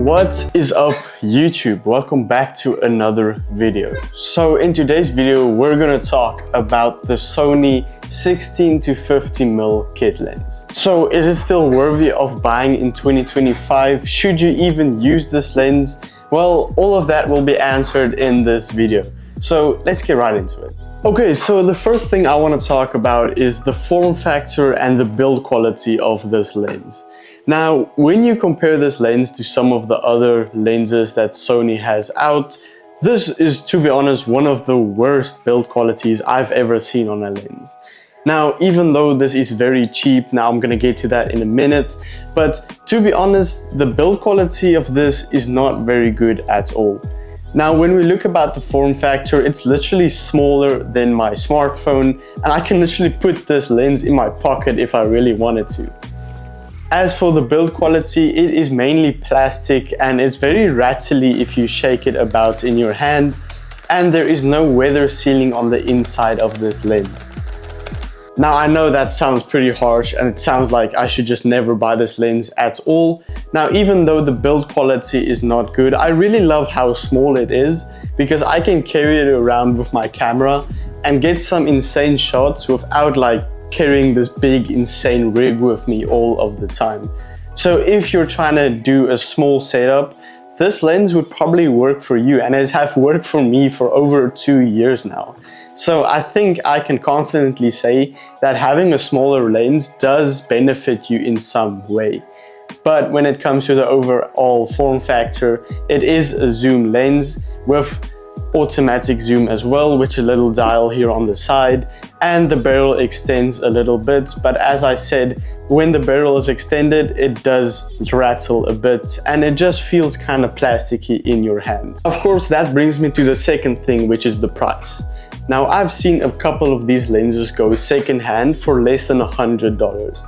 What is up, YouTube? Welcome back to another video. So in today's video, we're gonna talk about the Sony 16 to 50mm kit lens. So is it still worthy of buying in 2025? Should you even use this lens? Well, all of that will be answered in this video. So let's get right into it. Okay, so the first thing I want to talk about is the form factor and the build quality of this lens. Now, when you compare this lens to some of the other lenses that Sony has out, this is, to be honest, one of the worst build qualities I've ever seen on a lens. Now, even though this is very cheap, now I'm gonna get to that in a minute, but to be honest, the build quality of this is not very good at all. Now, when we look about the form factor, it's literally smaller than my smartphone, and I can literally put this lens in my pocket if I really wanted to. As for the build quality, it is mainly plastic and it's very rattly if you shake it about in your hand, and there is no weather sealing on the inside of this lens. Now, I know that sounds pretty harsh and it sounds like I should just never buy this lens at all. Now, even though the build quality is not good, I really love how small it is because I can carry it around with my camera and get some insane shots without carrying this big insane rig with me all of the time. So if you're trying to do a small setup, this lens would probably work for you, and it has worked for me for over 2 years now. So I think I can confidently say that having a smaller lens does benefit you in some way. But when it comes to the overall form factor, it is a zoom lens with automatic zoom as well, with a little dial here on the side, and the barrel extends a little bit, but as I said, when the barrel is extended, it does rattle a bit and it just feels kind of plasticky in your hands. Of course, that brings me to the second thing, which is the price. Now, I've seen a couple of these lenses go secondhand for less than $100,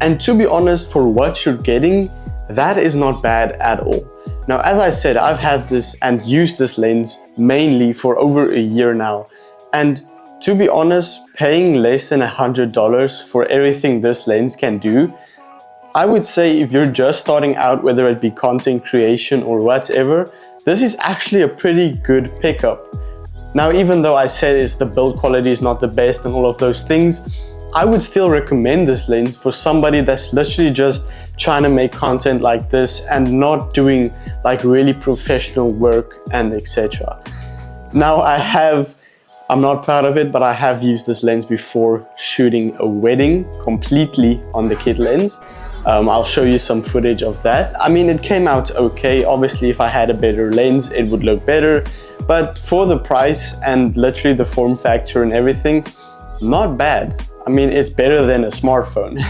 and to be honest, for what you're getting, that is not bad at all. Now, as I said, I've had this and used this lens mainly for over a year now. And to be honest, paying less than $100 for everything this lens can do, I would say if you're just starting out, whether it be content creation or whatever, this is actually a pretty good pickup. Now, even though I said the build quality is not the best and all of those things, I would still recommend this lens for somebody that's literally just trying to make content like this and not doing really professional work and etc. Now, I'm not proud of it, but I have used this lens before shooting a wedding completely on the kit lens. I'll show you some footage of that. I mean, it came out okay. Obviously, if I had a better lens, it would look better. But for the price and literally the form factor and everything, not bad. I mean, it's better than a smartphone.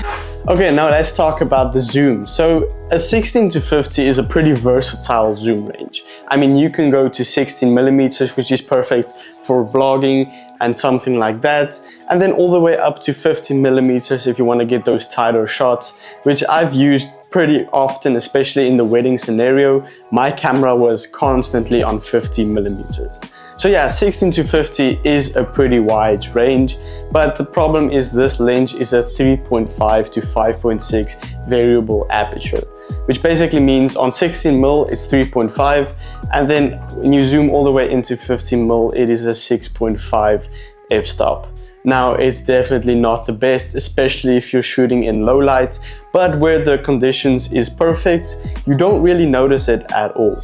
Okay, now let's talk about the zoom. So a 16 to 50 is a pretty versatile zoom range. I mean, you can go to 16mm, which is perfect for vlogging and something like that. And then all the way up to 50mm if you want to get those tighter shots, which I've used pretty often, especially in the wedding scenario. My camera was constantly on 50mm. So yeah, 16 to 50 is a pretty wide range, but the problem is this lens is a 3.5 to 5.6 variable aperture, which basically means on 16mm it's 3.5, and then when you zoom all the way into 15mm, it is a 6.5 f-stop. Now, it's definitely not the best, especially if you're shooting in low light, but where the conditions is perfect, you don't really notice it at all.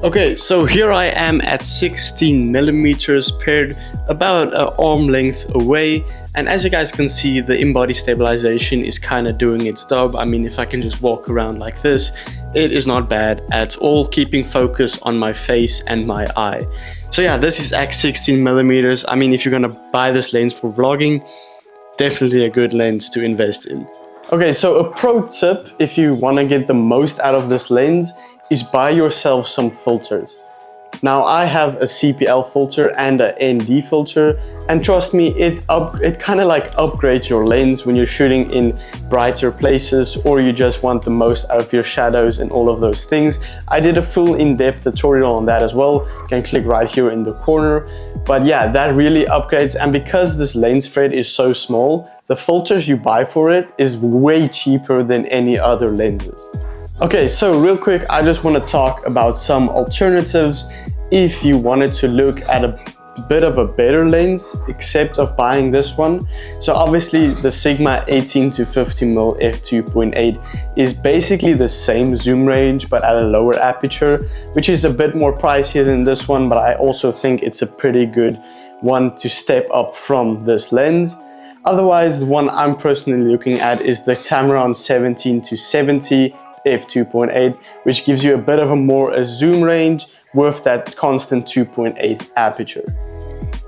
Okay, so here I am at 16mm paired about an arm length away, and as you guys can see, the in-body stabilization is kind of doing its job. I mean, if I can just walk around like this, it is not bad at all, keeping focus on my face and my eye. So yeah, this is at 16mm. I mean, if you're gonna buy this lens for vlogging, definitely a good lens to invest in. Okay, so a pro tip if you want to get the most out of this lens is buy yourself some filters. Now, I have a CPL filter and a ND filter, and trust me, it kind of upgrades your lens when you're shooting in brighter places or you just want the most out of your shadows and all of those things. I did a full in-depth tutorial on that as well. You can click right here in the corner. But yeah, that really upgrades, and because this lens thread is so small, the filters you buy for it is way cheaper than any other lenses. Okay, so real quick, I just want to talk about some alternatives if you wanted to look at a bit of a better lens except of buying this one. So obviously the Sigma 18 to 50mm f2.8 is basically the same zoom range but at a lower aperture, which is a bit more pricier than this one, but I also think it's a pretty good one to step up from this lens. Otherwise, the one I'm personally looking at is the Tamron 17 to 70 f2.8, which gives you a bit of a zoom range with that constant 2.8 aperture.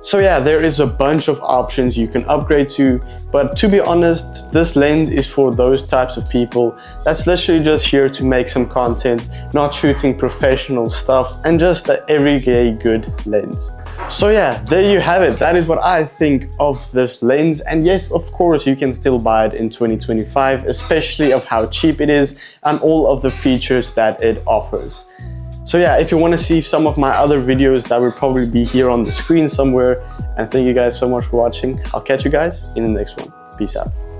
So yeah, there is a bunch of options you can upgrade to, but to be honest, this lens is for those types of people that's literally just here to make some content, not shooting professional stuff, and just an everyday good lens. So yeah, there you have it. That is what I think of this lens. And yes, of course, you can still buy it in 2025, especially of how cheap it is and all of the features that it offers. So yeah, if you want to see some of my other videos, that will probably be here on the screen somewhere. And thank you guys so much for watching. I'll catch you guys in the next one. Peace out.